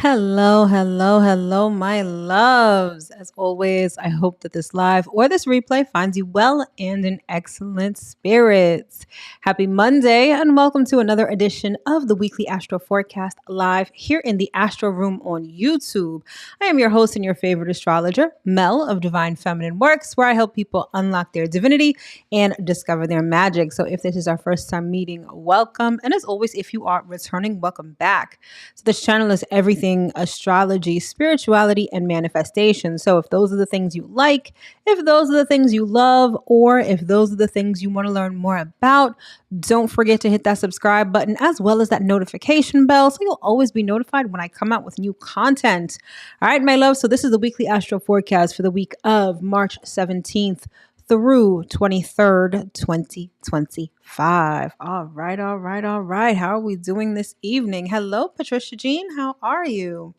Hello, hello, hello, my loves. As always, I hope that this live or this replay finds you well and in excellent spirits. Happy Monday, and welcome to another edition of the weekly Astro Forecast live here in the Astro Room on YouTube. I am your host and your favorite astrologer, Mel of Divine Feminine Works, where I help people unlock their divinity and discover their magic. So if this is our first time meeting, welcome. And as always, if you are returning, welcome back. So this channel is everything astrology, spirituality, and manifestation. So if those are the things you like, if those are the things you love, or if those are the things you want to learn more about, don't forget to hit that subscribe button as well as that notification bell so you'll always be notified when I come out with new content. All right, my love. So this is the weekly Astro Forecast for the week of March 17th through 23rd, 2025. All right, all right, all right. How are we doing this evening? Hello, Patricia Jean. How are you?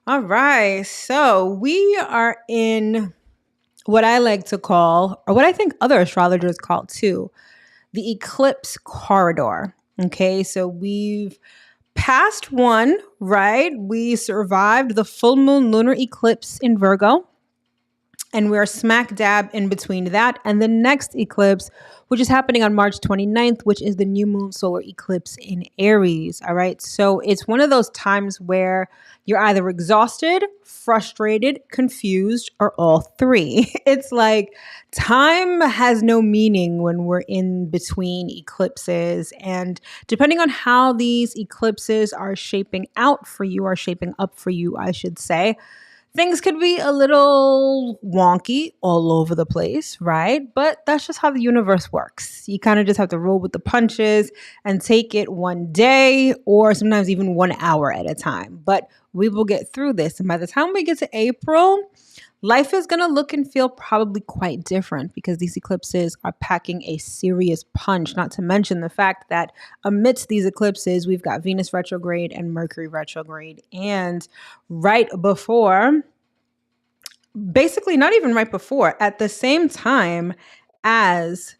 All right. So we are in what I like to call, or what I think other astrologers call too, the eclipse corridor. Okay. So we've passed one, right? We survived the full moon lunar eclipse in Virgo. And we're smack dab in between that and the next eclipse, which is happening on March 29th, which is the new moon solar eclipse in Aries. All right. So it's one of those times where you're either exhausted, frustrated, confused, or all three. It's like time has no meaning when we're in between eclipses. And depending on how these eclipses are shaping out for you, or shaping up for you, I should say, things could be a little wonky all over the place, right? But that's just how the universe works. You kind of just have to roll with the punches and take it one day or sometimes even 1 hour at a time. But we will get through this. And by the time we get to April, life is going to look and feel probably quite different because these eclipses are packing a serious punch, not to mention the fact that amidst these eclipses, we've got Venus retrograde and Mercury retrograde. And right before, basically not even right before, at the same time as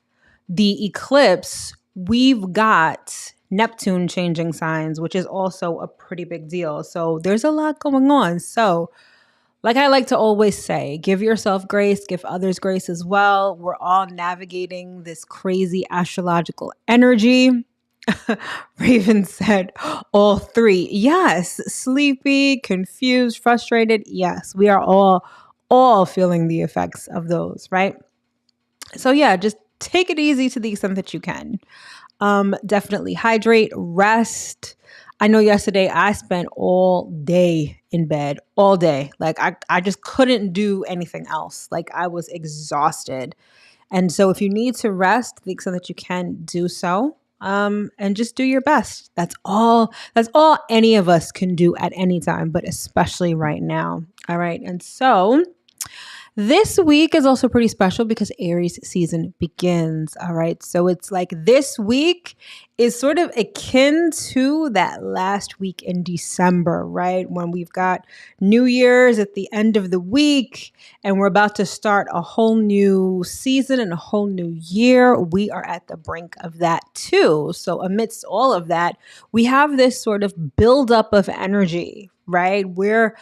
the eclipse, we've got Neptune changing signs, which is also a pretty big deal. So there's a lot going on. So like I like to always say, give yourself grace, give others grace as well. We're all navigating this crazy astrological energy. Raven said all three. Yes, sleepy, confused, frustrated. Yes, we are all feeling the effects of those, right? So yeah, just take it easy to the extent that you can. Definitely hydrate, rest. I know yesterday I spent all day in bed, all day. Like I just couldn't do anything else. Like I was exhausted. And so if you need to rest, to the extent that you can, do so. And just do your best. That's all any of us can do at any time, but especially right now. All right. And so this week is also pretty special because Aries season begins. All right. So it's like this week is sort of akin to that last week in December, right? When we've got New Year's at the end of the week and we're about to start a whole new season and a whole new year. We are at the brink of that too. So amidst all of that, we have this sort of buildup of energy, right? We're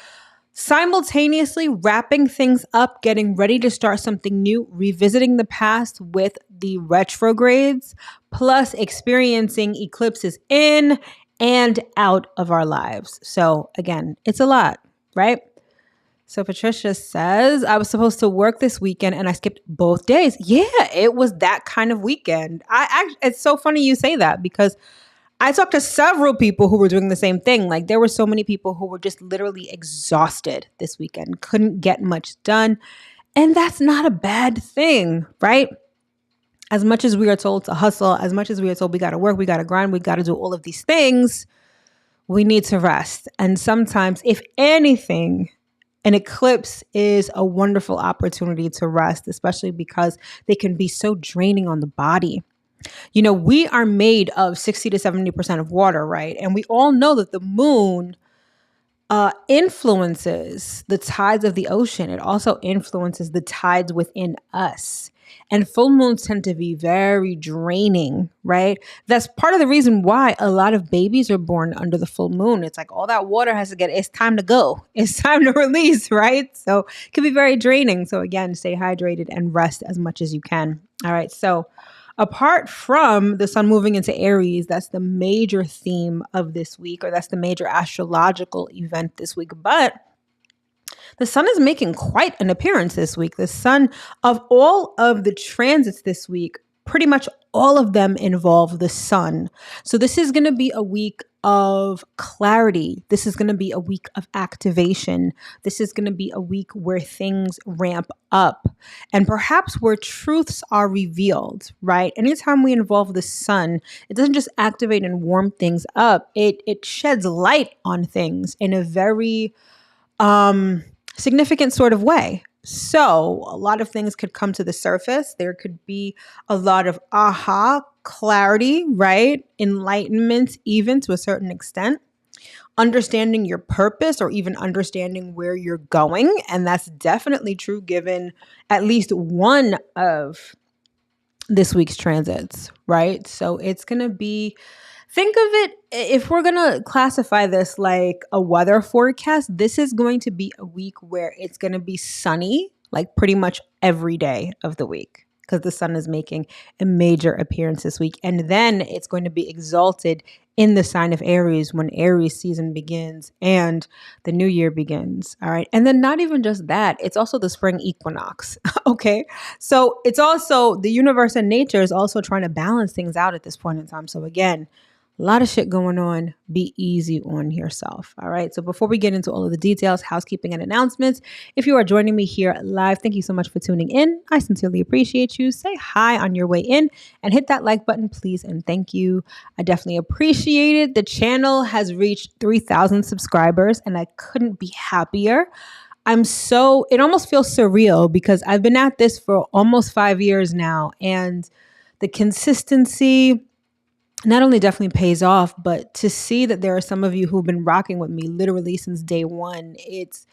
simultaneously wrapping things up, getting ready to start something new, revisiting the past with the retrogrades, plus experiencing eclipses in and out of our lives. So again, it's a lot, right? So Patricia says, I was supposed to work this weekend and I skipped both days. Yeah, it was that kind of weekend. It's so funny you say that because I talked to several people who were doing the same thing. Like there were so many people who were just literally exhausted this weekend, couldn't get much done. And that's not a bad thing, right? As much as we are told to hustle, as much as we are told we got to work, we got to grind, we got to do all of these things, we need to rest. And sometimes, if anything, an eclipse is a wonderful opportunity to rest, especially because they can be so draining on the body. You know, we are made of 60 to 70% of water, right? And we all know that the moon influences the tides of the ocean. It also influences the tides within us. And full moons tend to be very draining, right? That's part of the reason why a lot of babies are born under the full moon. It's like all that water has to it's time to go. It's time to release, right? So it can be very draining. So again, stay hydrated and rest as much as you can. All right. So apart from the sun moving into Aries, that's the major theme of this week, or that's the major astrological event this week. But the sun is making quite an appearance this week. The sun, of all of the transits this week, pretty much all of them involve the sun. So this is going to be a week of clarity. This is going to be a week of activation. This is going to be a week where things ramp up and perhaps where truths are revealed, right? Anytime we involve the sun, it doesn't just activate and warm things up. It sheds light on things in a very significant sort of way. So a lot of things could come to the surface. There could be a lot of clarity, right? Enlightenment, even to a certain extent. Understanding your purpose or even understanding where you're going. And that's definitely true given at least one of this week's transits, right? So it's going to be, think of it, if we're going to classify this like a weather forecast, this is going to be a week where it's going to be sunny, like pretty much every day of the week, because the sun is making a major appearance this week. And then it's going to be exalted in the sign of Aries when Aries season begins and the new year begins. All right. And then not even just that, it's also the spring equinox. Okay. So it's also the universe and nature is also trying to balance things out at this point in time. So again, a lot of shit going on. Be easy on yourself. All right. So before we get into all of the details, housekeeping and announcements, if you are joining me here live, thank you so much for tuning in. I sincerely appreciate you. Say hi on your way in and hit that like button, please. And thank you. I definitely appreciate it. The channel has reached 3,000 subscribers and I couldn't be happier. It almost feels surreal because I've been at this for almost 5 years now, and the consistency not only definitely pays off, but to see that there are some of you who've been rocking with me literally since day one, it's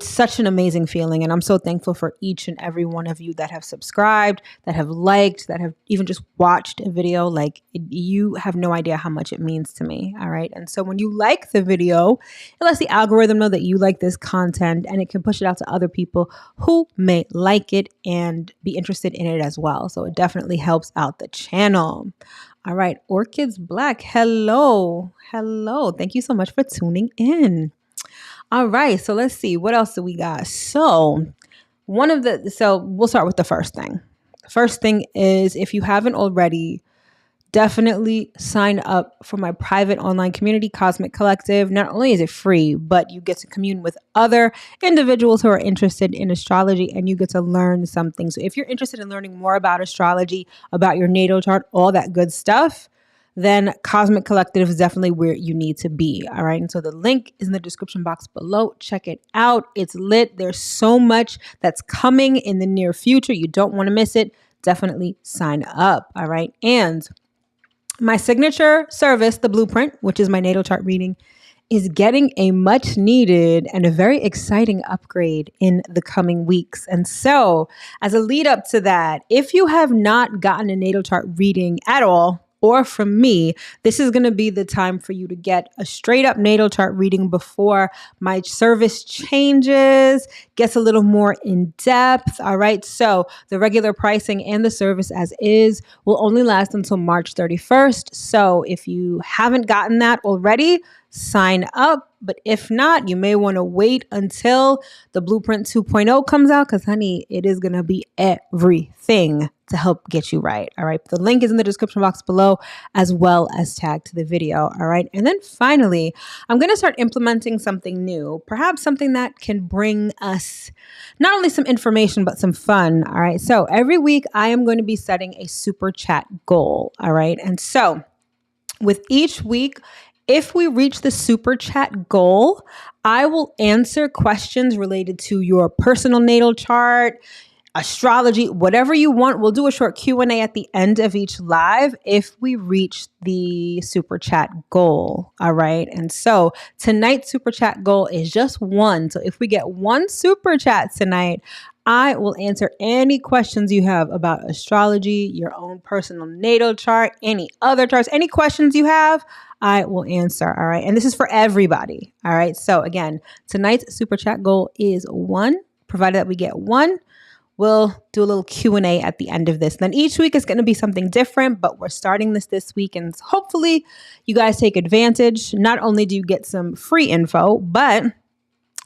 such an amazing feeling. And I'm so thankful for each and every one of you that have subscribed, that have liked, that have even just watched a video. You have no idea how much it means to me. All right. And so when you like the video, it lets the algorithm know that you like this content, and it can push it out to other people who may like it and be interested in it as well. So it definitely helps out the channel. All right, Orchids Black, hello. Thank you so much for tuning in. All right, so let's see, what else do we got? So we'll start with the first thing. The first thing is, if you haven't already, definitely sign up for my private online community, Cosmic Collective. Not only is it free, but you get to commune with other individuals who are interested in astrology, and you get to learn something. So if you're interested in learning more about astrology, about your natal chart, all that good stuff, then Cosmic Collective is definitely where you need to be. All right. And so the link is in the description box below. Check it out. It's lit. There's so much that's coming in the near future. You don't want to miss it. Definitely sign up. All right. And my signature service, the Blueprint, which is my natal chart reading, is getting a much needed and a very exciting upgrade in the coming weeks. And so as a lead up to that, if you have not gotten a natal chart reading at all, or from me, this is going to be the time for you to get a straight up natal chart reading before my service changes, gets a little more in depth. All right. So the regular pricing and the service as is will only last until March 31st. So if you haven't gotten that already, sign up. But if not, you may want to wait until the Blueprint 2.0 comes out, because honey, it is going to be everything to help get you right. All right. The link is in the description box below, as well as tagged to the video. All right. And then finally, I'm going to start implementing something new, perhaps something that can bring us not only some information, but some fun. All right. So every week I am going to be setting a super chat goal. All right. And so with each week, if we reach the super chat goal, I will answer questions related to your personal natal chart, astrology, whatever you want. We'll do a short Q&A at the end of each live if we reach the super chat goal. All right. And so tonight's super chat goal is just one. So if we get one super chat tonight, I will answer any questions you have about astrology, your own personal natal chart, any other charts, any questions you have, I will answer. All right. And this is for everybody. All right. So again, tonight's super chat goal is 1, provided that we get 1. We'll do a little Q&A at the end of this. Then each week is going to be something different, but we're starting this week, and hopefully you guys take advantage. Not only do you get some free info, but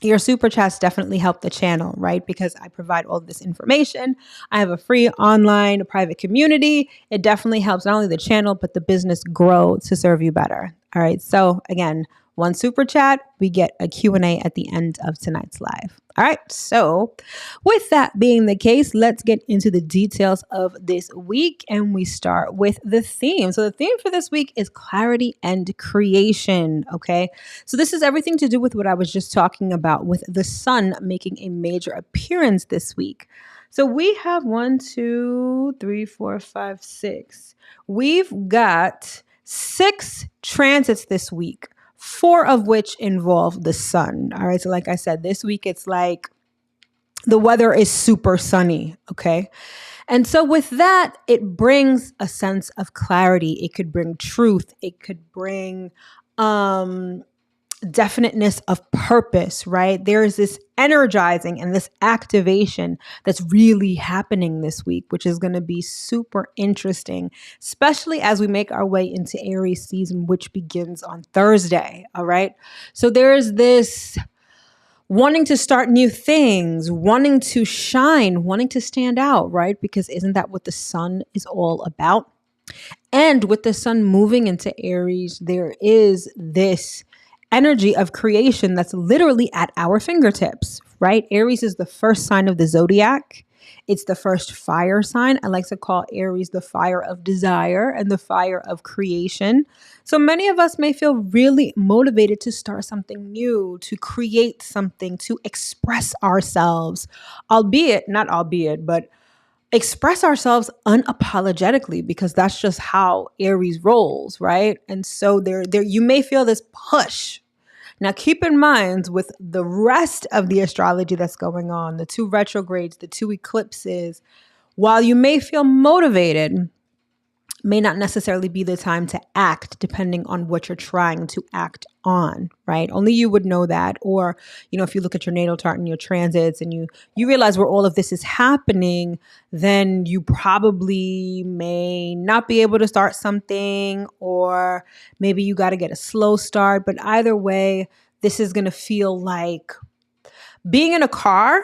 your super chats definitely help the channel, right? Because I provide all of this information. I have a free online private community. It definitely helps not only the channel, but the business grow to serve you better. All right. So again, 1 super chat, we get a Q&A at the end of tonight's live. All right. So with that being the case, let's get into the details of this week. And we start with the theme. So the theme for this week is clarity and creation. Okay. So this is everything to do with what I was just talking about with the sun making a major appearance this week. So we have 1, 2, 3, 4, 5, 6. We've got 6 transits this week, 4 of which involve the sun. All right. So like I said, this week it's like the weather is super sunny. Okay. And so with that, it brings a sense of clarity. It could bring truth. It could bring definiteness of purpose, right? There is this energizing and this activation that's really happening this week, which is going to be super interesting, especially as we make our way into Aries season, which begins on Thursday. All right. So there's this wanting to start new things, wanting to shine, wanting to stand out, right? Because isn't that what the sun is all about? And with the sun moving into Aries, there is this energy of creation that's literally at our fingertips, right? Aries is the first sign of the zodiac. It's the first fire sign. I like to call Aries the fire of desire and the fire of creation. So many of us may feel really motivated to start something new, to create something, to express ourselves, but express ourselves unapologetically, because that's just how Aries rolls, right? And so there you may feel this push. Now keep in mind, with the rest of the astrology that's going on, the 2 retrogrades, the 2 eclipses, while you may feel motivated, may not necessarily be the time to act, depending on what you're trying to act on, right? Only you would know that. Or, if you look at your natal chart and your transits and you realize where all of this is happening, then you probably may not be able to start something, or maybe you got to get a slow start. But either way, this is going to feel like being in a car,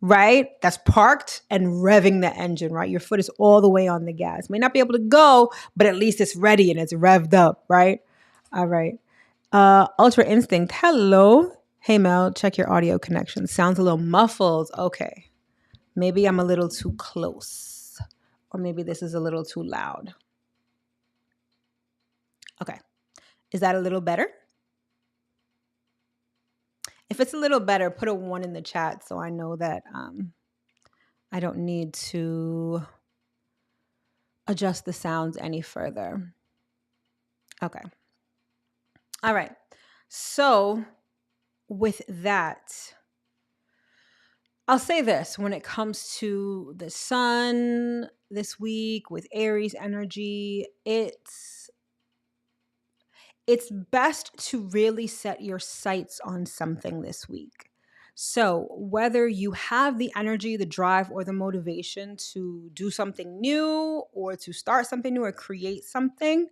right? That's parked and revving the engine, right? Your foot is all the way on the gas. May not be able to go, but at least it's ready and it's revved up, right? All right. Ultra Instinct. Hello. Hey, Mel, check your audio connection. Sounds a little muffled. Okay. Maybe I'm a little too close, or maybe this is a little too loud. Okay. Is that a little better? If it's a little better, put a 1 in the chat so I know that I don't need to adjust the sounds any further. Okay. All right. So with that, I'll say this: when it comes to the sun this week with Aries energy, it's best to really set your sights on something this week. So whether you have the energy, the drive, or the motivation to do something new, or to start something new, or create something,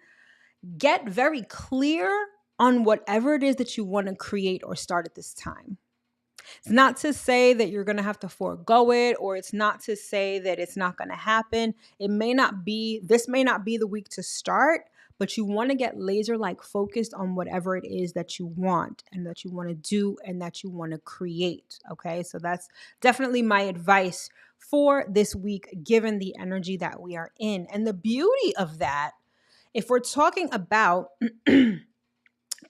get very clear on whatever it is that you want to create or start at this time. It's not to say that you're going to have to forego it, or it's not to say that it's not going to happen. This may not be the week to start, but you want to get laser-like focused on whatever it is that you want and that you want to do and that you want to create. Okay. So that's definitely my advice for this week, given the energy that we are in. And the beauty of that, if we're talking about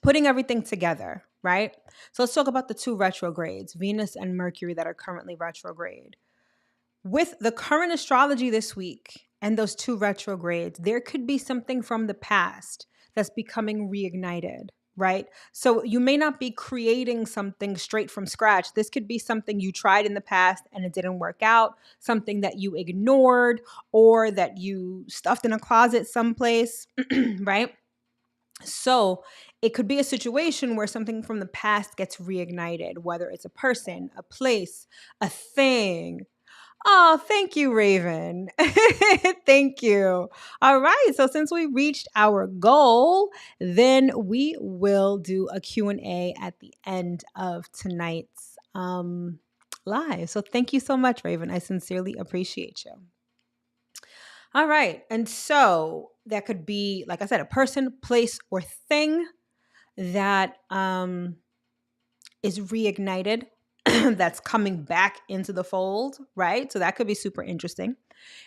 putting everything together, right? So let's talk about the 2 retrogrades, Venus and Mercury, that are currently retrograde. With the current astrology this week and those 2 retrogrades, there could be something from the past that's becoming reignited, right? So you may not be creating something straight from scratch. This could be something you tried in the past and it didn't work out, something that you ignored or that you stuffed in a closet someplace, right? So it could be a situation where something from the past gets reignited, whether it's a person, a place, a thing. Oh, thank you, Raven. Thank you. All right. So since we reached our goal, then we will do a Q&A at the end of tonight's live. So thank you so much, Raven. I sincerely appreciate you. All right. And so that could be, like I said, a person, place, or thing that is reignited, that's coming back into the fold, right? So that could be super interesting.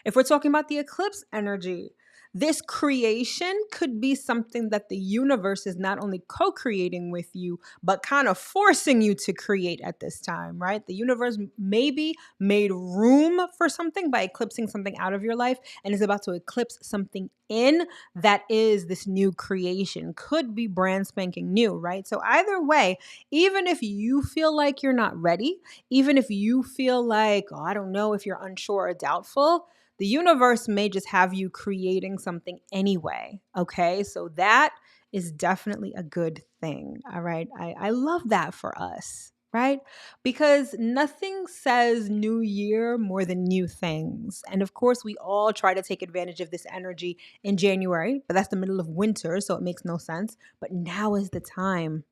If we're talking about the eclipse energy, this creation could be something that the universe is not only co-creating with you, but kind of forcing you to create at this time, right? The universe maybe made room for something by eclipsing something out of your life and is about to eclipse something in that is this new creation. Could be brand spanking new, right? So either way, even if you feel like you're not ready, even if you feel like, oh, I don't know, if you're unsure or doubtful, the universe may just have you creating something anyway. Okay. So that is definitely a good thing. All right. I love that for us, right? Because nothing says new year more than new things. And of course, we all try to take advantage of this energy in January, but that's the middle of winter. So it makes no sense. But now is the time.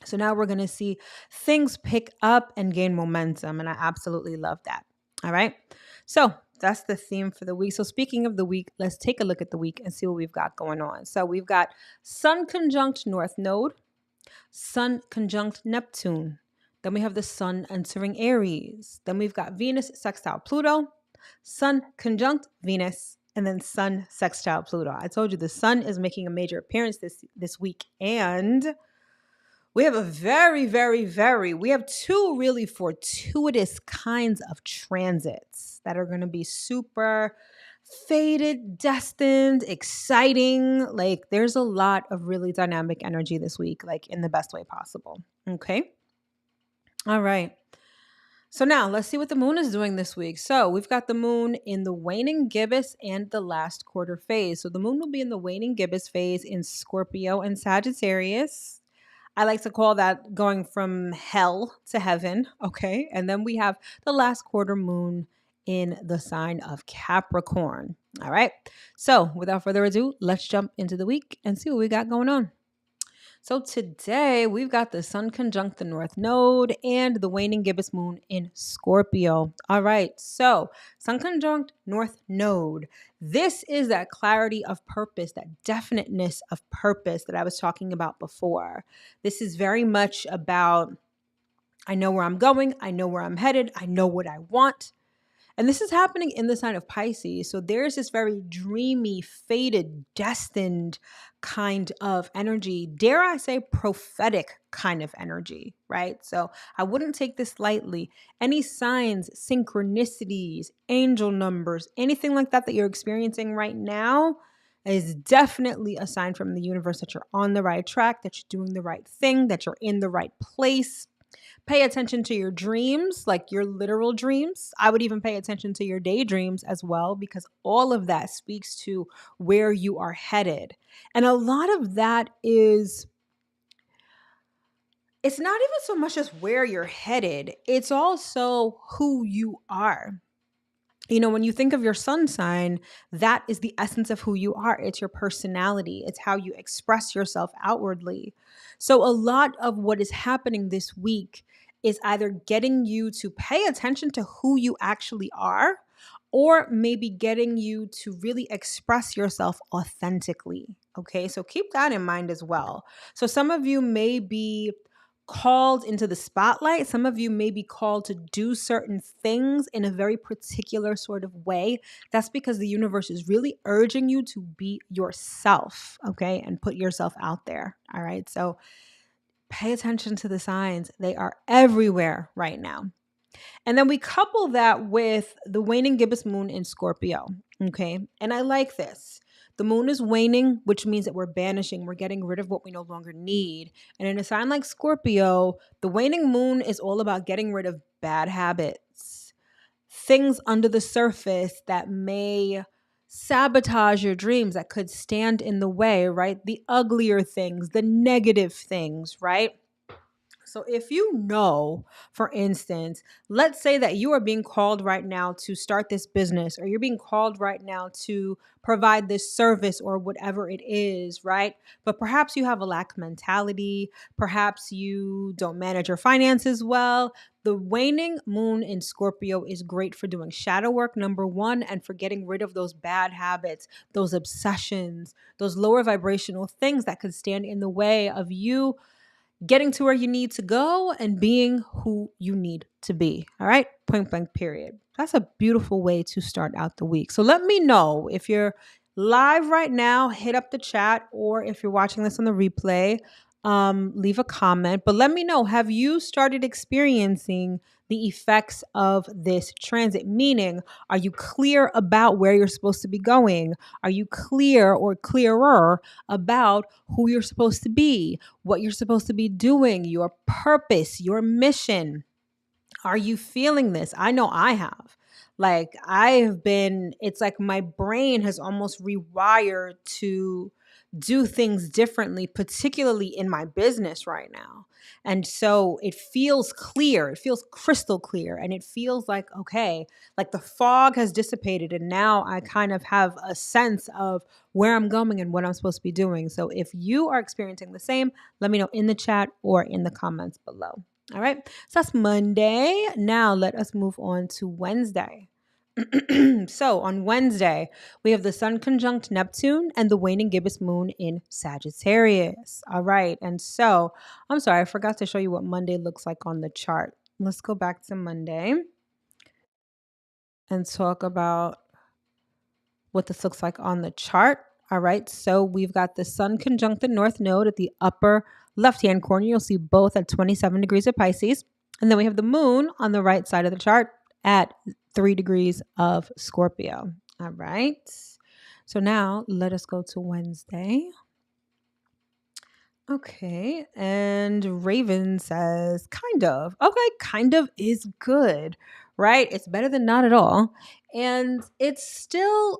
So now we're going to see things pick up and gain momentum. And I absolutely love that. All right. So that's the theme for the week. So speaking of the week, let's take a look at the week and see what we've got going on. So we've got Sun conjunct North Node, Sun conjunct Neptune. Then we have the Sun entering Aries. Then we've got Venus sextile Pluto, Sun conjunct Venus, and then Sun sextile Pluto. I told you the Sun is making a major appearance this week, and we have we have two really fortuitous kinds of transits that are going to be super fated, destined, exciting. Like there's a lot of really dynamic energy this week, like in the best way possible. Okay. All right. So now let's see what the moon is doing this week. So we've got the moon in the waning gibbous and the last quarter phase. So the moon will be in the waning gibbous phase in Scorpio and Sagittarius. I like to call that going from hell to heaven. Okay. And then we have the last quarter moon in the sign of Capricorn. All right. So without further ado, let's jump into the week and see what we got going on. So today we've got the Sun conjunct the North Node and the waning gibbous moon in Scorpio. All right. So Sun conjunct North Node. This is that clarity of purpose, that definiteness of purpose that I was talking about before. This is very much about, I know where I'm going. I know where I'm headed. I know what I want. And this is happening in the sign of Pisces. So there's this very dreamy, fated, destined kind of energy. Dare I say prophetic kind of energy, right? So I wouldn't take this lightly. Any signs, synchronicities, angel numbers, anything like that you're experiencing right now is definitely a sign from the universe that you're on the right track, that you're doing the right thing, that you're in the right place. Pay attention to your dreams, like your literal dreams. I would even pay attention to your daydreams as well, because all of that speaks to where you are headed. And a lot of that is, it's not even so much as where you're headed, it's also who you are. You know, when you think of your sun sign, that is the essence of who you are. It's your personality. It's how you express yourself outwardly. So a lot of what is happening this week is either getting you to pay attention to who you actually are, or maybe getting you to really express yourself authentically. Okay, so keep that in mind as well. So some of you may be called into the spotlight. Some of you may be called to do certain things in a very particular sort of way. That's because the universe is really urging you to be yourself, okay, and put yourself out there. All right. So pay attention to the signs. They are everywhere right now. And then we couple that with the waning gibbous moon in Scorpio. Okay. And I like this. The moon is waning, which means that we're banishing, we're getting rid of what we no longer need. And in a sign like Scorpio, the waning moon is all about getting rid of bad habits, things under the surface that may sabotage your dreams, that could stand in the way, right? The uglier things, the negative things, right? So if you know, for instance, let's say that you are being called right now to start this business, or you're being called right now to provide this service or whatever it is, right? But perhaps you have a lack mentality, perhaps you don't manage your finances well. The waning moon in Scorpio is great for doing shadow work, number one, and for getting rid of those bad habits, those obsessions, those lower vibrational things that could stand in the way of you getting to where you need to go and being who you need to be. All right. Point blank, period. That's a beautiful way to start out the week. So let me know if you're live right now, hit up the chat, or if you're watching this on the replay, leave a comment. But let me know, have you started experiencing the effects of this transit? Meaning, are you clear about where you're supposed to be going? Are you clear or clearer about who you're supposed to be, what you're supposed to be doing, your purpose, your mission? Are you feeling this? I know I have. Like, it's like my brain has almost rewired to do things differently, particularly in my business right now. And so it feels clear, it feels crystal clear, and it feels like, okay, like the fog has dissipated. And now I kind of have a sense of where I'm going and what I'm supposed to be doing. So if you are experiencing the same, let me know in the chat or in the comments below. All right. So that's Monday. Now let us move on to Wednesday. So on Wednesday, we have the Sun conjunct Neptune and the waning gibbous moon in Sagittarius. All right. And so I'm sorry, I forgot to show you what Monday looks like on the chart. Let's go back to Monday and talk about what this looks like on the chart. All right. So we've got the Sun conjunct the North Node at the upper left-hand corner. You'll see both at 27 degrees of Pisces. And then we have the moon on the right side of the chart at 3 degrees of Scorpio. All right. So now let us go to Wednesday. Okay. And Raven says, kind of. Okay. Kind of is good, right? It's better than not at all. And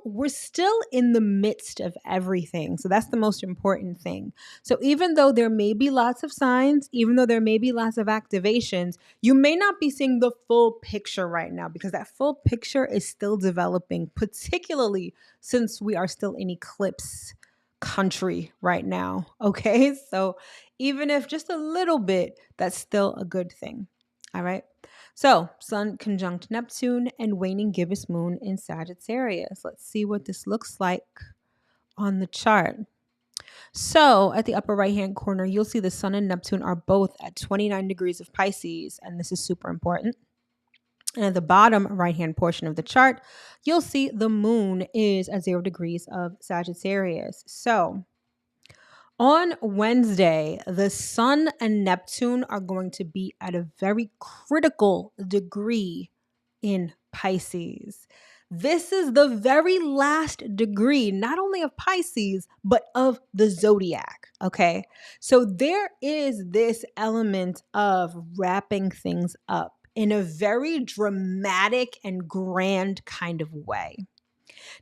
we're still in the midst of everything. So that's the most important thing. So even though there may be lots of signs, even though there may be lots of activations, you may not be seeing the full picture right now, because that full picture is still developing, particularly since we are still in eclipse country right now. Okay. So even if just a little bit, that's still a good thing. All right. So Sun conjunct Neptune and waning gibbous moon in Sagittarius. Let's see what this looks like on the chart. So at the upper right hand corner, you'll see the Sun and Neptune are both at 29 degrees of Pisces. And this is super important. And at the bottom right-hand portion of the chart, you'll see the moon is at 0 degrees of Sagittarius. So on Wednesday, the Sun and Neptune are going to be at a very critical degree in Pisces. This is the very last degree, not only of Pisces, but of the zodiac. Okay. So there is this element of wrapping things up in a very dramatic and grand kind of way.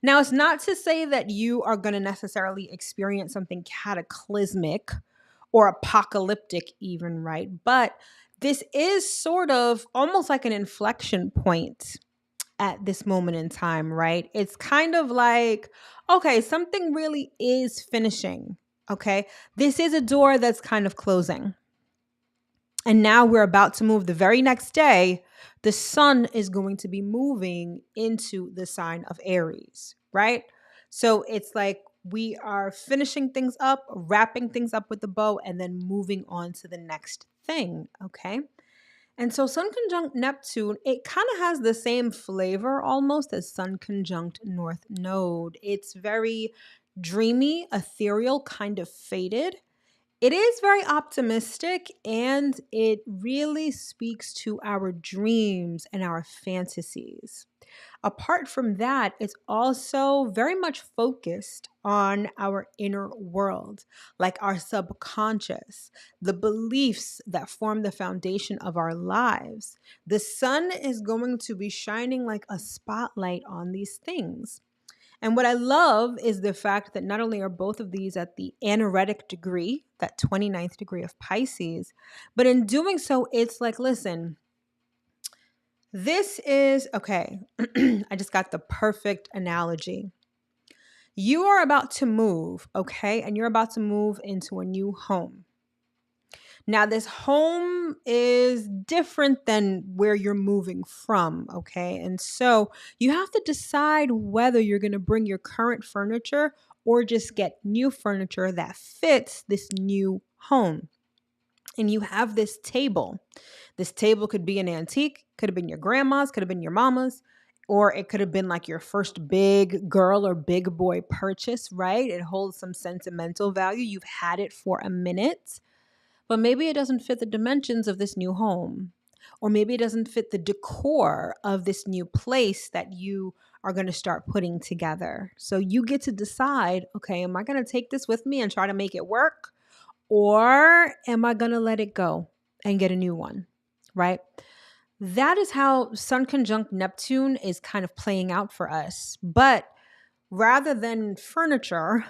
Now, it's not to say that you are going to necessarily experience something cataclysmic or apocalyptic, even, right? But this is sort of almost like an inflection point at this moment in time, right? It's kind of like, okay, something really is finishing. Okay. This is a door that's kind of closing. And now we're about to move the very next day. The Sun is going to be moving into the sign of Aries, right? So it's like we are finishing things up, wrapping things up with the bow, and then moving on to the next thing, okay? And so Sun conjunct Neptune, it kind of has the same flavor almost as Sun conjunct North Node. It's very dreamy, ethereal, kind of faded. It is very optimistic, and it really speaks to our dreams and our fantasies. Apart from that, it's also very much focused on our inner world, like our subconscious, the beliefs that form the foundation of our lives. The sun is going to be shining like a spotlight on these things. And what I love is the fact that not only are both of these at the anaretic degree, that 29th degree of Pisces, but in doing so, it's like, listen, this is okay. I just got the perfect analogy. You are about to move, okay? And you're about to move into a new home. Now, this home is different than where you're moving from, okay? And so you have to decide whether you're going to bring your current furniture or just get new furniture that fits this new home. And you have this table. This table could be an antique, could have been your grandma's, could have been your mama's, or it could have been like your first big girl or big boy purchase, right? It holds some sentimental value. You've had it for a minute, but maybe it doesn't fit the dimensions of this new home. Or maybe it doesn't fit the decor of this new place that you are going to start putting together. So you get to decide, okay, am I going to take this with me and try to make it work? Or am I going to let it go and get a new one, right? That is how Sun conjunct Neptune is kind of playing out for us. But rather than furniture,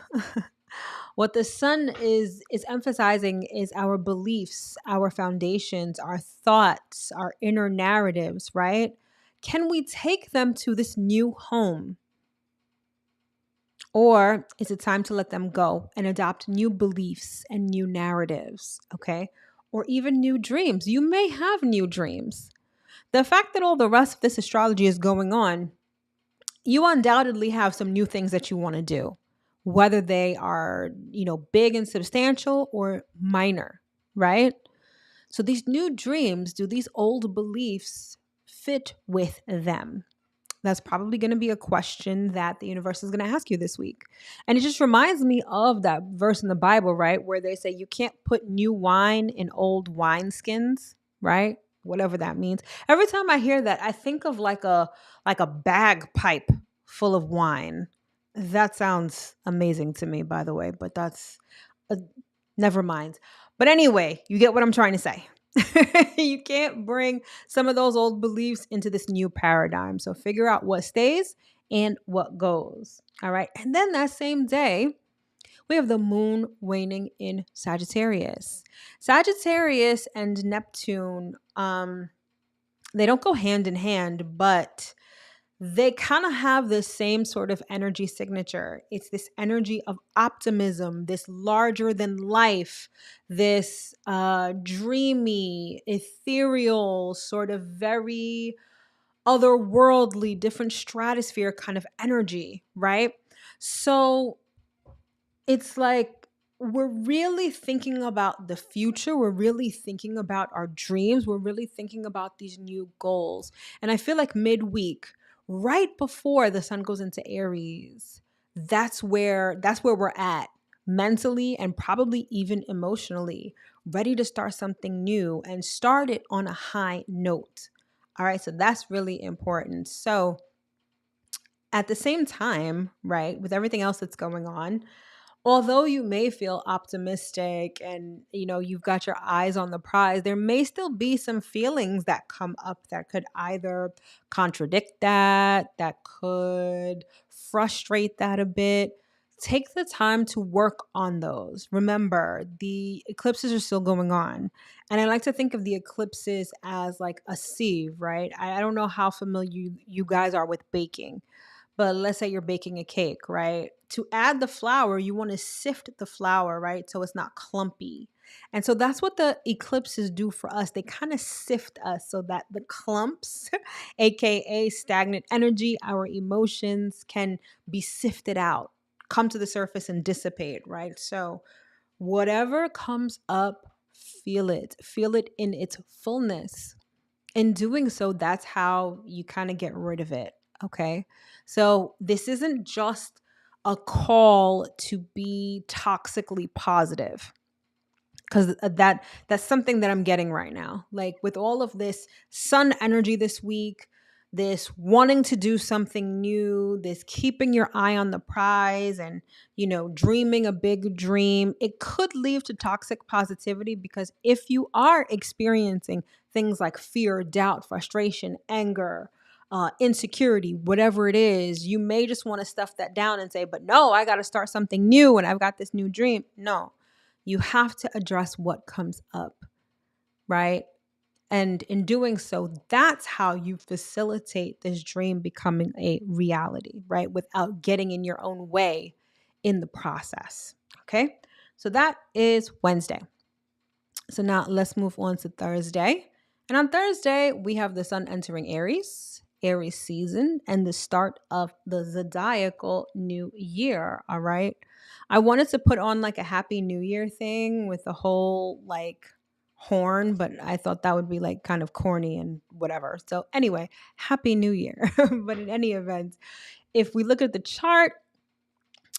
what the Sun is emphasizing is our beliefs, our foundations, our thoughts, our inner narratives, right? Can we take them to this new home? Or is it time to let them go and adopt new beliefs and new narratives, okay? Or even new dreams. You may have new dreams. The fact that all the rest of this astrology is going on, you undoubtedly have some new things that you want to do, whether they are, big and substantial or minor, right? So these new dreams, do these old beliefs fit with them? That's probably going to be a question that the universe is going to ask you this week. And it just reminds me of that verse in the Bible, right? Where they say you can't put new wine in old wineskins, right? Whatever that means. Every time I hear that, I think of like a bagpipe full of wine. That sounds amazing to me, by the way, but that's uh, never mind. But anyway, you get what I'm trying to say. You can't bring some of those old beliefs into this new paradigm. So figure out what stays and what goes. All right. And then that same day, we have the moon waning in Sagittarius. Sagittarius and Neptune, they don't go hand in hand, but they kind of have the same sort of energy signature. It's this energy of optimism, this larger than life, this dreamy, ethereal, sort of very otherworldly, different stratosphere kind of energy, right? So it's like we're really thinking about the future. We're really thinking about our dreams. We're really thinking about these new goals. And I feel like midweek, right before the sun goes into Aries, that's where we're at mentally and probably even emotionally, ready to start something new and start it on a high note. All right, so that's really important. So at the same time, right, with everything else that's going on, although you may feel optimistic and you've got your eyes on the prize, there may still be some feelings that come up that could either contradict that could frustrate that a bit. Take the time to work on those. Remember, the eclipses are still going on. And I like to think of the eclipses as like a sieve, right? I don't know how familiar you guys are with baking, but let's say you're baking a cake, right? To add the flour, you want to sift the flour, right? So it's not clumpy. And so that's what the eclipses do for us. They kind of sift us so that the clumps, AKA stagnant energy, our emotions can be sifted out, come to the surface and dissipate, right? So whatever comes up, feel it in its fullness. In doing so, that's how you kind of get rid of it. Okay. So this isn't just a call to be toxically positive, because that's something that I'm getting right now. Like with all of this sun energy this week, this wanting to do something new, this keeping your eye on the prize and, dreaming a big dream. It could lead to toxic positivity because if you are experiencing things like fear, doubt, frustration, anger, insecurity, whatever it is, you may just want to stuff that down and say, but no, I got to start something new and I've got this new dream. No, you have to address what comes up, right? And in doing so, that's how you facilitate this dream becoming a reality, right? Without getting in your own way in the process. Okay. So that is Wednesday. So now let's move on to Thursday. And on Thursday, we have the sun entering Aries season, and the start of the zodiacal new year. All right. I wanted to put on like a happy new year thing with the whole like horn, but I thought that would be like kind of corny and whatever. So anyway, happy new year. But in any event, if we look at the chart,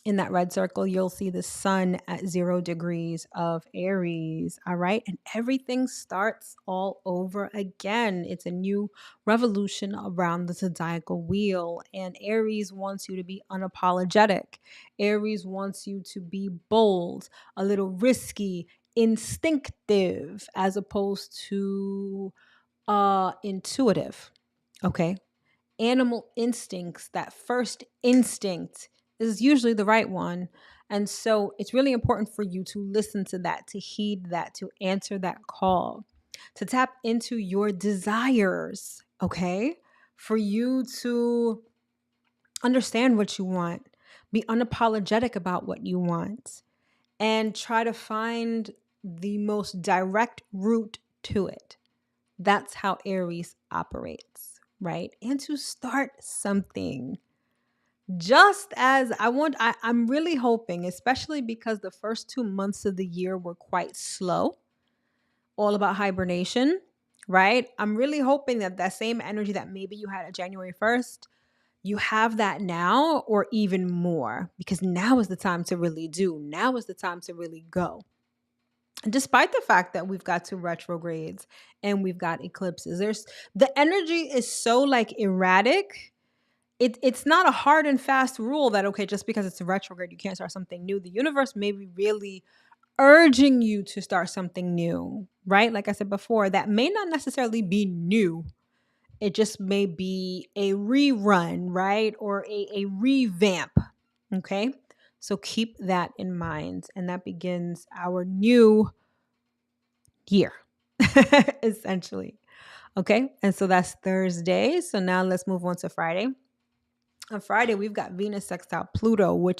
in that red circle, you'll see the sun at 0 degrees of Aries. All right. And everything starts all over again. It's a new revolution around the zodiacal wheel. And Aries wants you to be unapologetic. Aries wants you to be bold, a little risky, instinctive, as opposed to intuitive. Okay. Animal instincts, that first instinct is usually the right one. And so it's really important for you to listen to that, to heed that, to answer that call, to tap into your desires, okay? For you to understand what you want, be unapologetic about what you want, and try to find the most direct route to it. That's how Aries operates, right? And to start something. Just as I'm really hoping, especially because the first 2 months of the year were quite slow, all about hibernation, right? I'm really hoping that that same energy that maybe you had at January 1st, you have that now or even more, because now is the time to really do. Now is the time to really go. Despite the fact that we've got 2 retrogrades and we've got eclipses, the energy is so like erratic. It's not a hard and fast rule that, okay, just because it's a retrograde, you can't start something new. The universe may be really urging you to start something new, right? Like I said before, that may not necessarily be new. It just may be a rerun, right? Or a revamp. Okay. So keep that in mind. And that begins our new year, essentially. Okay. And so that's Thursday. So now let's move on to Friday. On Friday, we've got Venus sextile Pluto,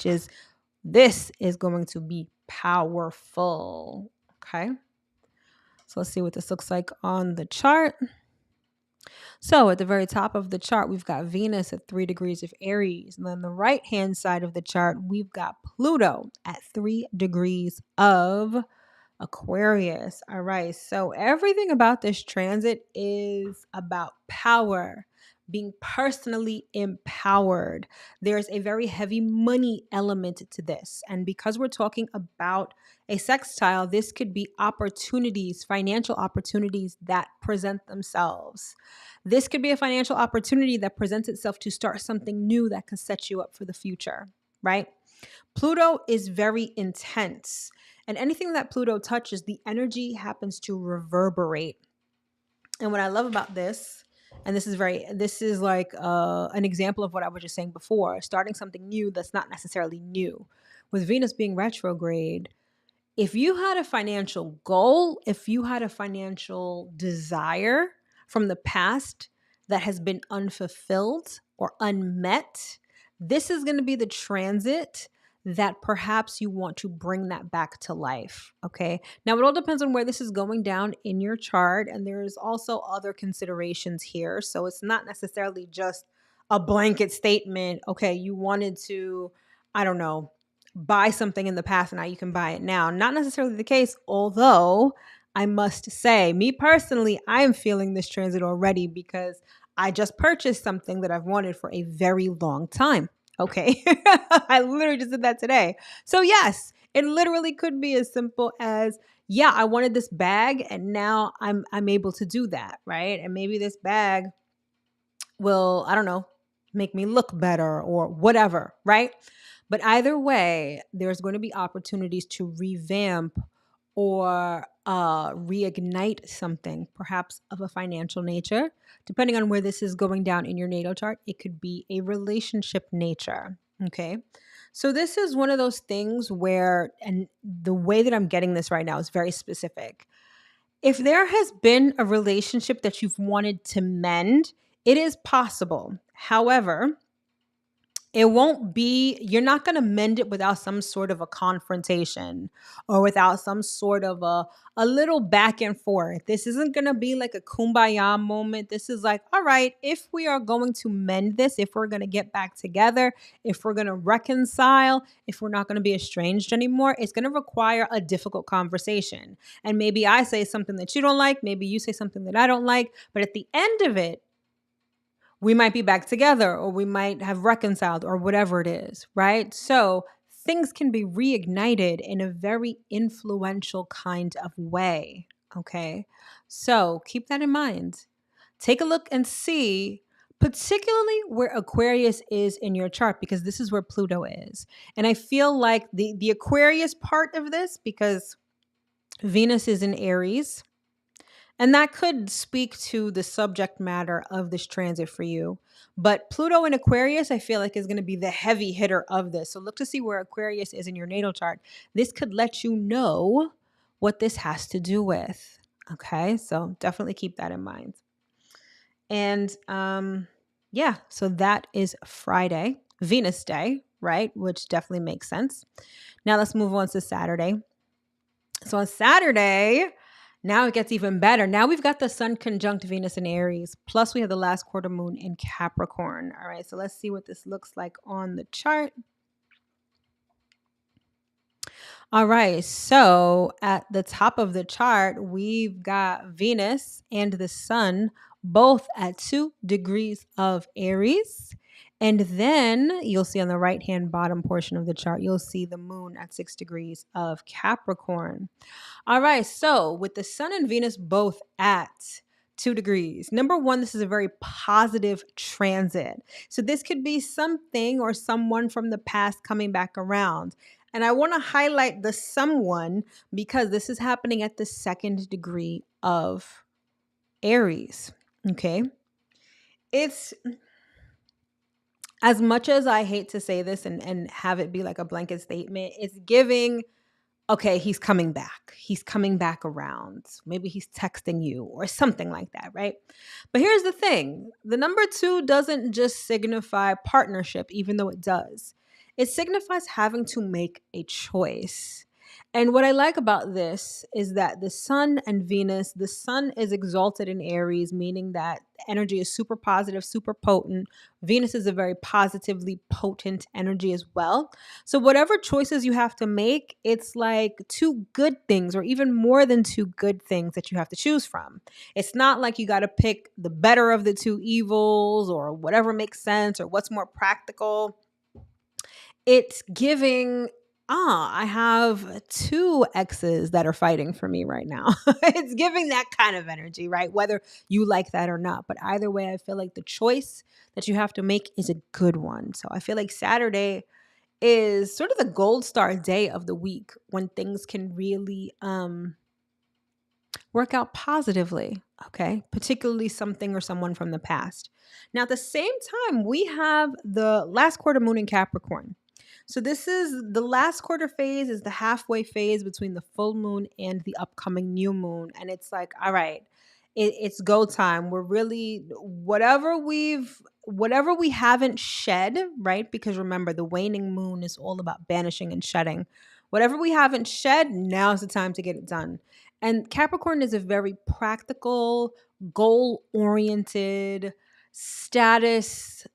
this is going to be powerful. Okay. So let's see what this looks like on the chart. So at the very top of the chart, we've got Venus at 3 degrees of Aries. And then the right-hand side of the chart, we've got Pluto at 3 degrees of Aquarius. All right. So everything about this transit is about power, being personally empowered. There's a very heavy money element to this. And because we're talking about a sextile, this could be opportunities, financial opportunities that present themselves. This could be a financial opportunity that presents itself to start something new that can set you up for the future, right? Pluto is very intense. And anything that Pluto touches, the energy happens to reverberate. And what I love about this, and this is like an example of what I was just saying before, starting something new that's not necessarily new. With Venus being retrograde, if you had a financial goal, if you had a financial desire from the past that has been unfulfilled or unmet, this is going to be the transit that perhaps you want to bring that back to life. Okay. Now, it all depends on where this is going down in your chart. And there's also other considerations here. So it's not necessarily just a blanket statement. Okay. You wanted to, I don't know, buy something in the past and now you can buy it now. Not necessarily the case, although I must say, me personally, I am feeling this transit already because I just purchased something that I've wanted for a very long time. Okay. I literally just did that today. So yes, it literally could be as simple as, yeah, I wanted this bag and now I'm able to do that, right? And maybe this bag will, I don't know, make me look better or whatever, right? But either way, there's going to be opportunities to revamp or reignite something, perhaps of a financial nature. Depending on where this is going down in your natal chart, it could be a relationship nature. Okay. So this is one of those things where, and the way that I'm getting this right now is very specific. If there has been a relationship that you've wanted to mend, it is possible. However, it won't be, you're not going to mend it without some sort of a confrontation or without some sort of a little back and forth. This isn't going to be like a kumbaya moment. This is like, all right, if we are going to mend this, if we're going to get back together, if we're going to reconcile, if we're not going to be estranged anymore, it's going to require a difficult conversation. And maybe I say something that you don't like, maybe you say something that I don't like, but at the end of it, we might be back together or we might have reconciled or whatever it is, right? So things can be reignited in a very influential kind of way. Okay. So keep that in mind. Take a look and see, particularly where Aquarius is in your chart, because this is where Pluto is. And I feel like the Aquarius part of this, because Venus is in Aries, and that could speak to the subject matter of this transit for you. But Pluto in Aquarius, I feel like, is going to be the heavy hitter of this. So look to see where Aquarius is in your natal chart. This could let you know what this has to do with. Okay, so definitely keep that in mind. And yeah, so that is Friday, Venus Day, right? Which definitely makes sense. Now let's move on to Saturday. So on Saturday, now it gets even better. Now we've got the Sun conjunct Venus in Aries, plus we have the last quarter moon in Capricorn. All right, so let's see what this looks like on the chart. All right, so at the top of the chart, we've got Venus and the Sun both at 2 degrees of Aries. And then you'll see on the right-hand bottom portion of the chart, you'll see the moon at 6 degrees of Capricorn. All right, so with the Sun and Venus both at 2 degrees, number one, this is a very positive transit. So this could be something or someone from the past coming back around. And I want to highlight the someone because this is happening at the 2nd degree of Aries. Okay. It's, as much as I hate to say this and have it be like a blanket statement, it's giving, okay, he's coming back. He's coming back around. Maybe he's texting you or something like that, right? But here's the thing. The number 2 doesn't just signify partnership, even though it does. It signifies having to make a choice. And what I like about this is that the Sun and Venus, the Sun is exalted in Aries, meaning that energy is super positive, super potent. Venus is a very positively potent energy as well. So whatever choices you have to make, it's like 2 good things or even more than 2 good things that you have to choose from. It's not like you got to pick the better of the 2 evils or whatever makes sense or what's more practical. It's giving, I have 2 exes that are fighting for me right now. It's giving that kind of energy, right? Whether you like that or not. But either way, I feel like the choice that you have to make is a good one. So I feel like Saturday is sort of the gold star day of the week when things can really work out positively, okay? Particularly something or someone from the past. Now, at the same time, we have the last quarter moon in Capricorn. So this is the last quarter phase, is the halfway phase between the full moon and the upcoming new moon. And it's like, all right, it's go time. We're really, whatever we haven't shed, right? Because remember, the waning moon is all about banishing and shedding. Whatever we haven't shed, now's the time to get it done. And Capricorn is a very practical, goal-oriented, status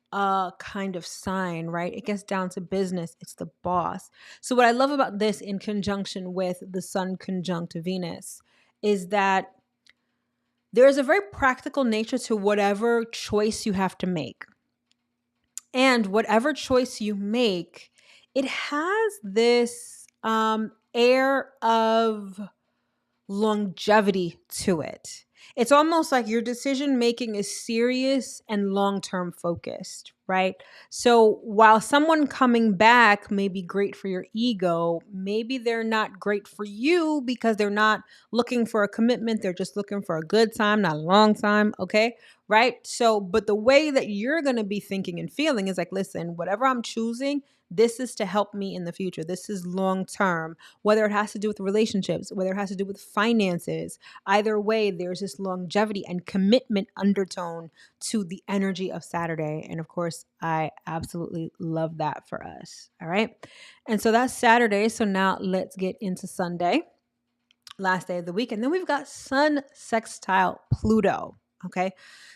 kind of sign, right? It gets down to business. It's the boss. So what I love about this in conjunction with the Sun conjunct Venus is that there is a very practical nature to whatever choice you have to make. And whatever choice you make, it has this air of longevity to it. It's almost like your decision making is serious and long-term focused, right? So while someone coming back may be great for your ego, maybe they're not great for you because they're not looking for a commitment. They're just looking for a good time, not a long time. Okay. Right. So, but the way that you're going to be thinking and feeling is like, listen, whatever I'm choosing, this is to help me in the future. This is long term, whether it has to do with relationships, whether it has to do with finances. Either way, there's this longevity and commitment undertone to the energy of Saturday. And of course, I absolutely love that for us. All right. And so that's Saturday. So now let's get into Sunday, last day of the week. And then we've got Sun sextile Pluto. Okay.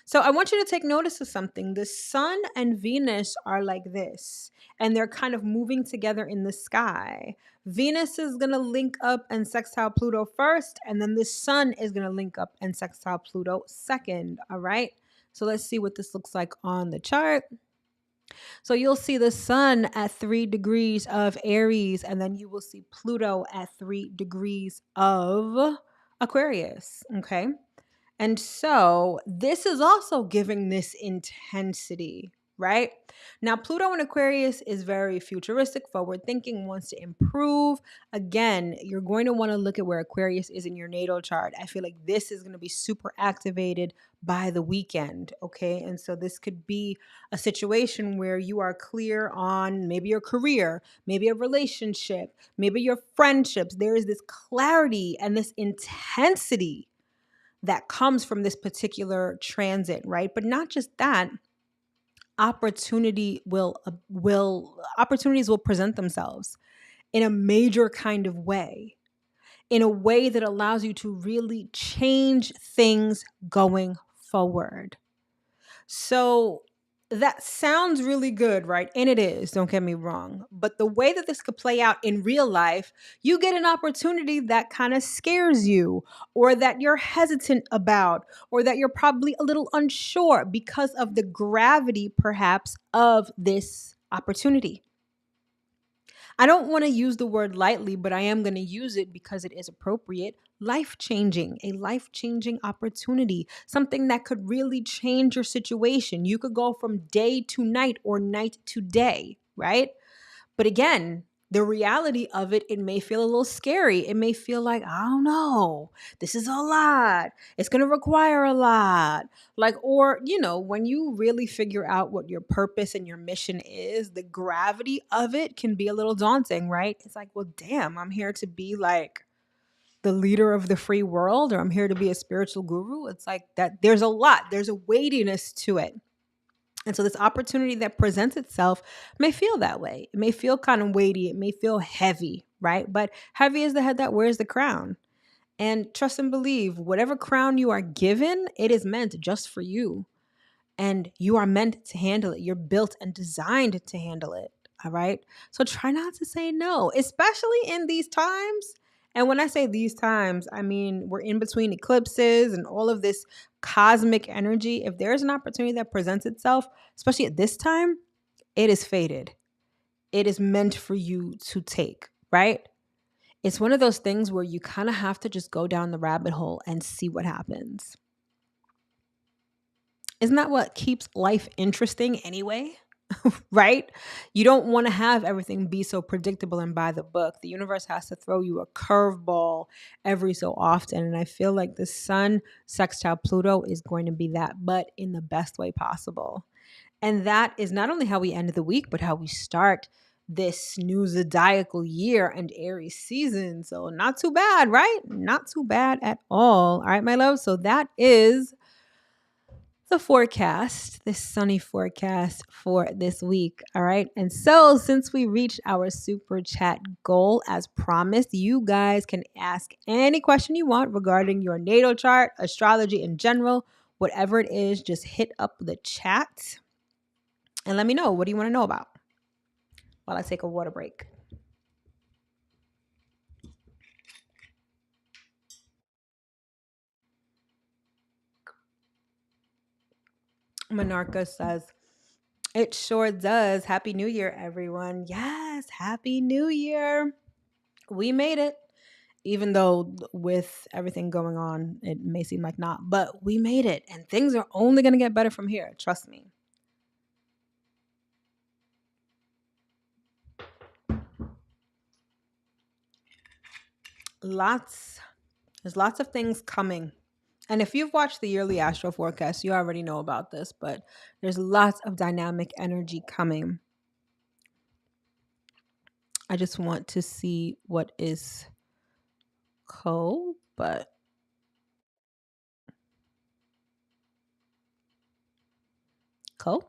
So I want you to take notice of something. The Sun and Venus are like this, and they're kind of moving together in the sky. Venus is going to link up and sextile Pluto first, and then the Sun is going to link up and sextile Pluto second. All right. So let's see what this looks like on the chart. So you'll see the Sun at 3 degrees of Aries, and then you will see Pluto at 3 degrees of Aquarius. Okay. And so this is also giving this intensity, right? Now, Pluto in Aquarius is very futuristic, forward thinking, wants to improve. Again, you're going to want to look at where Aquarius is in your natal chart. I feel like this is going to be super activated by the weekend, okay? And so this could be a situation where you are clear on maybe your career, maybe a relationship, maybe your friendships. There is this clarity and this intensity that comes from this particular transit, right? But not just that, opportunities will present themselves in a major kind of way, in a way that allows you to really change things going forward. So that sounds really good, right? And it is, don't get me wrong. But the way that this could play out in real life, you get an opportunity that kind of scares you, or that you're hesitant about, or that you're probably a little unsure because of the gravity, perhaps, of this opportunity. I don't want to use the word lightly, but I am going to use it because it is appropriate. Life-changing, a life-changing opportunity, something that could really change your situation. You could go from day to night or night to day, right? But again, the reality of it, it may feel a little scary. It may feel like, I don't know, this is a lot. It's going to require a lot. Like, or, when you really figure out what your purpose and your mission is, the gravity of it can be a little daunting, right? It's like, well, damn, I'm here to be like the leader of the free world, or I'm here to be a spiritual guru. It's like that. There's a lot, there's a weightiness to it. And so this opportunity that presents itself may feel that way. It may feel kind of weighty. It may feel heavy, right? But heavy is the head that wears the crown. And trust and believe, whatever crown you are given, it is meant just for you. And you are meant to handle it. You're built and designed to handle it. All right. So try not to say no, especially in these times. And when I say these times, I mean, we're in between eclipses and all of this cosmic energy. If there's an opportunity that presents itself, especially at this time, it is fated. It is meant for you to take, right? It's one of those things where you kind of have to just go down the rabbit hole and see what happens. Isn't that what keeps life interesting anyway? Right? You don't want to have everything be so predictable and by the book. The universe has to throw you a curveball every so often. And I feel like the Sun sextile Pluto is going to be that, but in the best way possible. And that is not only how we end the week, but how we start this new zodiacal year and Aries season. So not too bad, right? Not too bad at all. All right, my love. So that is the forecast, this sunny forecast for this week. All right. And so since we reached our super chat goal, as promised, you guys can ask any question you want regarding your natal chart, astrology in general, whatever it is, just hit up the chat and let me know. What do you want to know about while I take a water break? Monarca says, it sure does. Happy New Year, everyone. Yes, Happy New Year. We made it. even though with everything going on, it may seem like not, but we made it and things are only going to get better from here. Trust me. Lots, there's lots of things coming. And if you've watched the yearly astro forecast, you already know about this, but there's lots of dynamic energy coming. I just want to see what is but co.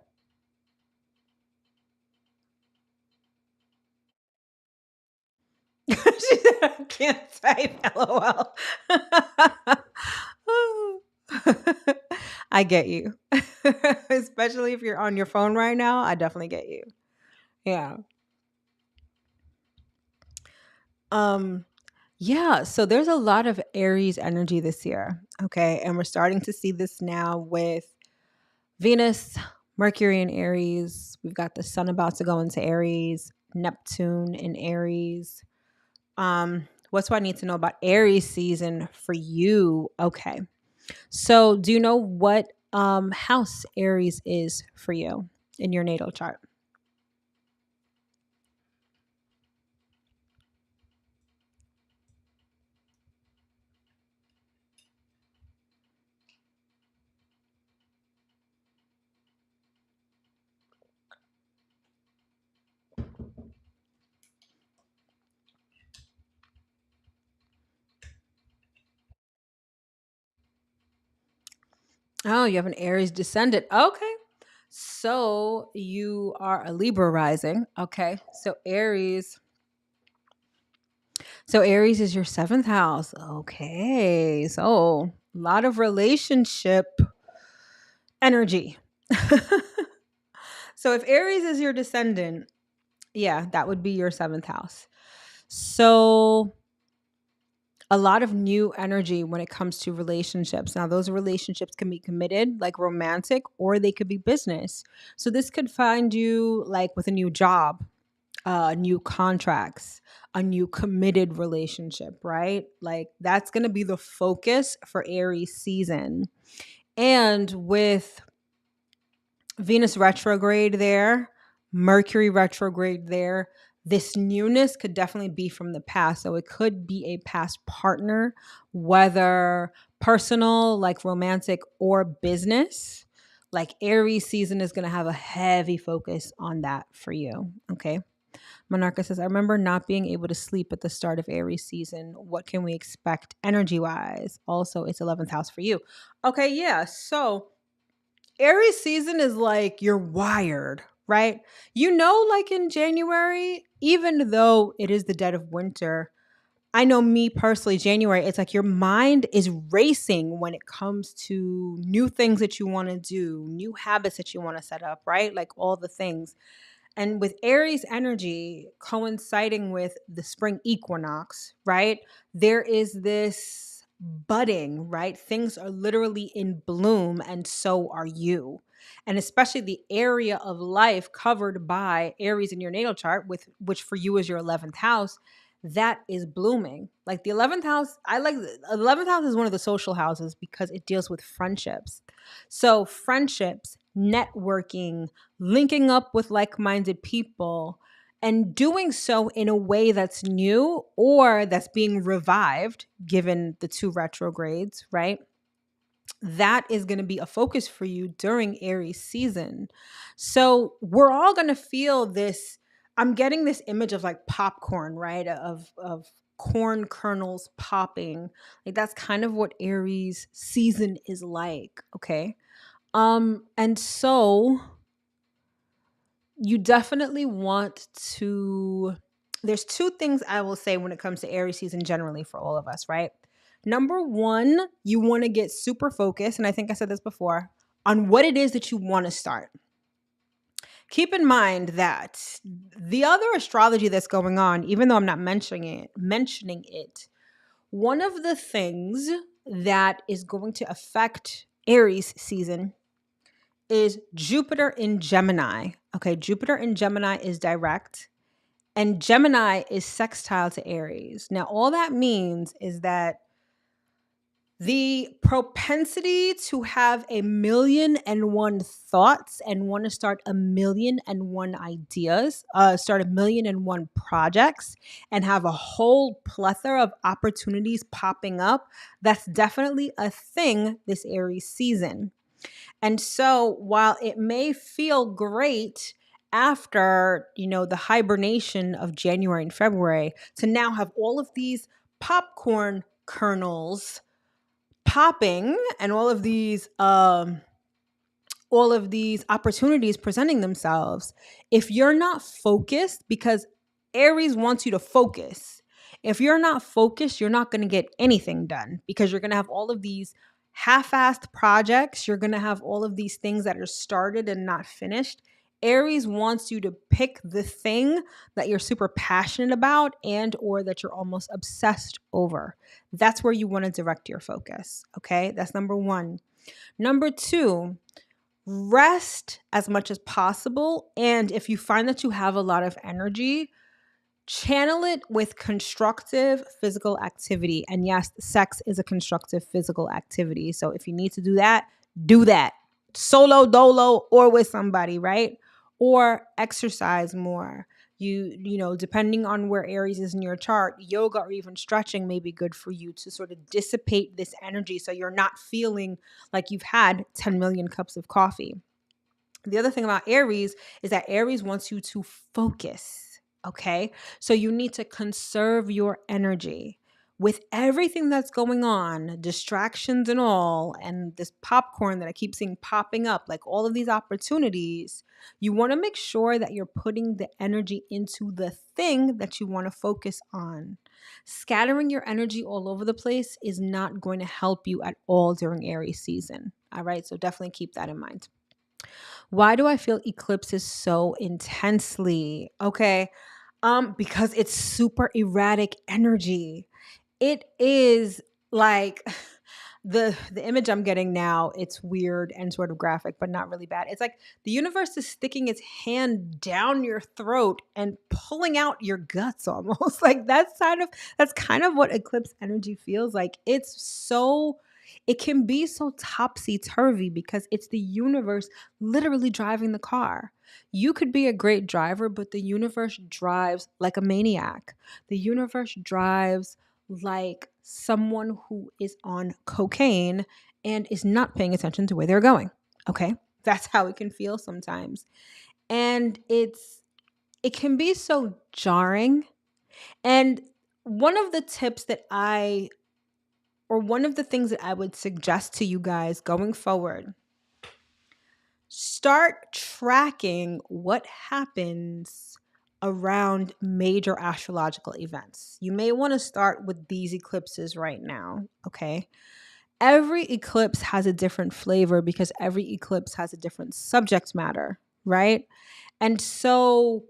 She said, I can't type. LOL. I get you. Especially if you're on your phone right now. I definitely get you. Yeah. Um, yeah, so there's a lot of Aries energy this year. Okay. And we're starting to see this now with Venus, Mercury in Aries. We've got the sun about to go into Aries, Neptune in Aries. What's what I need to know about Aries season for you? Okay. So do you know what house Aries is for you in your natal chart? Oh, you have an Aries descendant. Okay. So you are a Libra rising. Okay. So Aries is your seventh house. Okay. So a lot of relationship energy. So if Aries is your descendant, yeah, that would be your seventh house. So a lot of new energy when it comes to relationships. Now, those relationships can be committed, like romantic, or they could be business. So this could find you like with a new job, new contracts, a new committed relationship, right? Like that's going to be the focus for Aries season. And with Venus retrograde there, Mercury retrograde there, this newness could definitely be from the past. So it could be a past partner, whether personal, like romantic, or business. Like Aries season is going to have a heavy focus on that for you. Okay. Monarcha says, I remember not being able to sleep at the start of Aries season. What can we expect energy wise? Also, it's 11th house for you. Okay. Yeah. So Aries season is like you're wired, right? Like in January, even though it is the dead of winter, I know me personally, January, it's like your mind is racing when it comes to new things that you want to do, new habits that you want to set up, right? Like all the things. And with Aries energy coinciding with the spring equinox, right? There is this budding, right? Things are literally in bloom, and so are you. And especially the area of life covered by Aries in your natal chart, with which for you is your 11th house, that is blooming. Like the 11th house, I like the 11th house is one of the social houses because it deals with friendships. So friendships, networking, linking up with like minded people, and doing so in a way that's new or that's being revived given the two retrogrades, right? That is going to be a focus for you during Aries season. So we're all going to feel this. I'm getting this image of like popcorn, right? Of corn kernels popping. Like that's kind of what Aries season is like, okay? And so you definitely want to there's two things I will say when it comes to Aries season generally for all of us, right? Number one, you want to get super focused, and I think I said this before, on what it is that you want to start. Keep in mind that the other astrology that's going on, even though I'm not mentioning it, one of the things that is going to affect Aries season is Jupiter in Gemini. Okay, Jupiter in Gemini is direct. And Gemini is sextile to Aries. Now, all that means is that the propensity to have a million and one thoughts and want to start a million and one ideas, start a million and one projects, and have a whole plethora of opportunities popping up, that's definitely a thing this Aries season. And so while it may feel great after, the hibernation of January and February to now have all of these popcorn kernels popping and all of these opportunities presenting themselves, if you're not focused, because Aries wants you to focus. If you're not focused, you're not going to get anything done because you're going to have all of these half-assed projects. You're going to have all of these things that are started and not finished. Aries wants you to pick the thing that you're super passionate about and or that you're almost obsessed over. That's where you want to direct your focus. Okay, that's number one. Number two, rest as much as possible. And if you find that you have a lot of energy, channel it with constructive physical activity. And yes, sex is a constructive physical activity. So if you need to do that, do that. Solo, dolo, or with somebody, right? Or exercise more. Depending on where Aries is in your chart, yoga or even stretching may be good for you to sort of dissipate this energy so you're not feeling like you've had 10 million cups of coffee. The other thing about Aries is that Aries wants you to focus, okay? So you need to conserve your energy. With everything that's going on, distractions and all, and this popcorn that I keep seeing popping up, like all of these opportunities, you want to make sure that you're putting the energy into the thing that you want to focus on. Scattering your energy all over the place is not going to help you at all during Aries season. All right, so definitely keep that in mind. Why do I feel eclipses so intensely? Okay. Because it's super erratic energy. It is like the image I'm getting now, it's weird and sort of graphic, but not really bad. It's like the universe is sticking its hand down your throat and pulling out your guts almost. Like that's kind of what eclipse energy feels like. It can be so topsy-turvy because it's the universe literally driving the car. You could be a great driver, but the universe drives like a maniac. The universe drives like someone who is on cocaine and is not paying attention to where they're going. Okay? That's how it can feel sometimes. And it can be so jarring. And one of the tips that one of the things that I would suggest to you guys going forward, start tracking what happens around major astrological events. You may want to start with these eclipses right now, okay? Every eclipse has a different flavor because every eclipse has a different subject matter, right? And so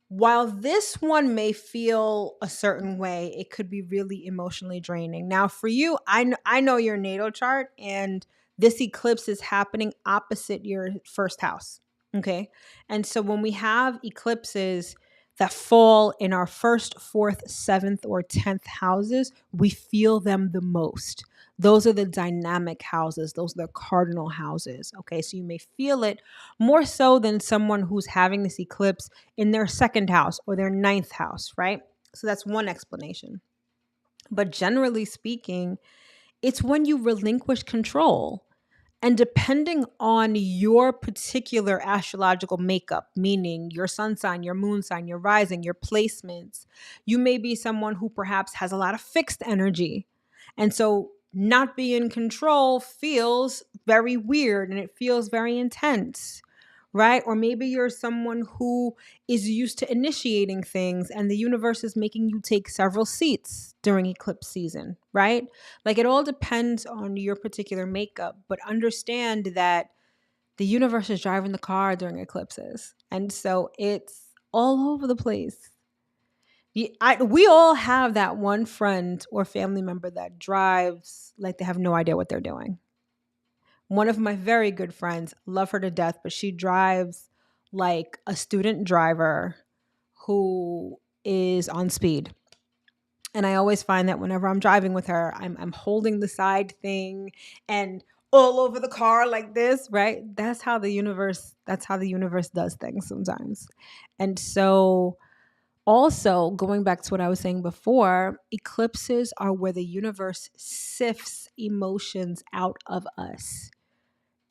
while this one may feel a certain way, it could be really emotionally draining. Now, for you, I know your natal chart, and this eclipse is happening opposite your first house. Okay. And so when we have eclipses that fall in our first, fourth, seventh, or 10th houses, we feel them the most. Those are the dynamic houses. Those are the cardinal houses. Okay. So you may feel it more so than someone who's having this eclipse in their second house or their ninth house, right? So that's one explanation. But generally speaking, it's when you relinquish control. And depending on your particular astrological makeup, meaning your sun sign, your moon sign, your rising, your placements, you may be someone who perhaps has a lot of fixed energy. And so not being in control feels very weird and it feels very intense, right? Or maybe you're someone who is used to initiating things and the universe is making you take several seats during eclipse season, right? Like it all depends on your particular makeup, but understand that the universe is driving the car during eclipses. And so it's all over the place. We all have that one friend or family member that drives like they have no idea what they're doing. One of my very good friends, love her to death, but she drives like a student driver who is on speed. And I always find that whenever I'm driving with her, I'm holding the side thing and all over the car like this, right? That's how the universe does things sometimes. And so also going back to what I was saying before, eclipses are where the universe sifts emotions out of us.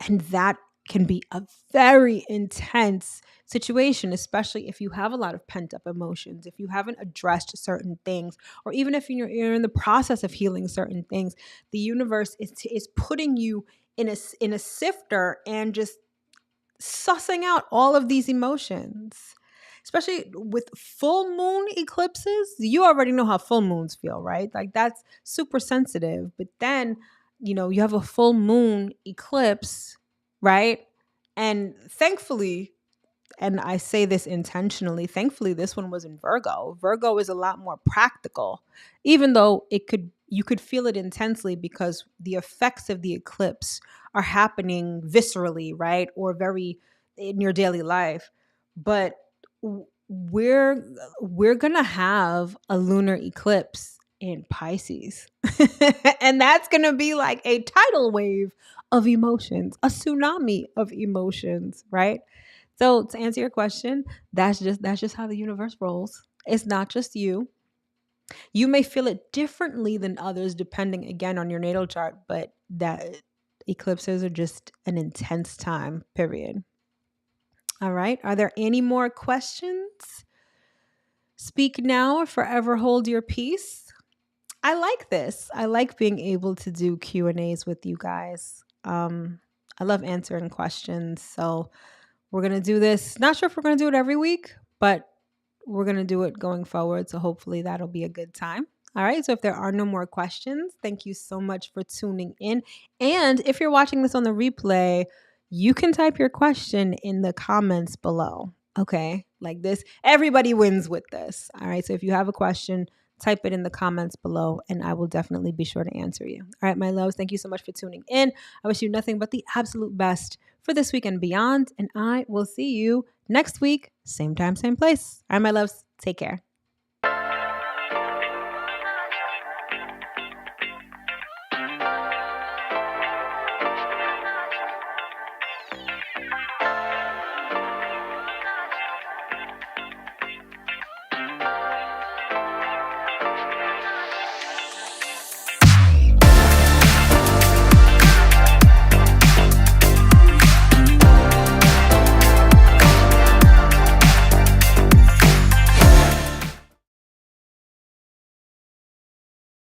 And that can be a very intense situation, especially if you have a lot of pent up emotions, if you haven't addressed certain things, or even if you're in the process of healing certain things. The universe is putting you in a sifter and just sussing out all of these emotions. Especially with full moon eclipses, you already know how full moons feel, right? Like that's super sensitive. But then, you have a full moon eclipse, right? And thankfully, and I say this intentionally, thankfully this one was in Virgo. Virgo is a lot more practical, even though you could feel it intensely because the effects of the eclipse are happening viscerally, right? Or very in your daily life. But we're going to have a lunar eclipse in Pisces. And that's going to be like a tidal wave of emotions, a tsunami of emotions, right? So to answer your question, that's just how the universe rolls. It's not just you. You may feel it differently than others depending again on your natal chart, but that eclipses are just an intense time, period. All right. Are there any more questions? Speak now or forever hold your peace. I like this. I like being able to do Q&As with you guys. I love answering questions. So we're going to do this. Not sure if we're going to do it every week, but we're going to do it going forward. So hopefully that'll be a good time. All right. So if there are no more questions, thank you so much for tuning in. And if you're watching this on the replay, you can type your question in the comments below. Okay. Like this, everybody wins with this. All right. So if you have a question, type it in the comments below and I will definitely be sure to answer you. All right, my loves, thank you so much for tuning in. I wish you nothing but the absolute best for this week and beyond. And I will see you next week, same time, same place. All right, my loves, take care.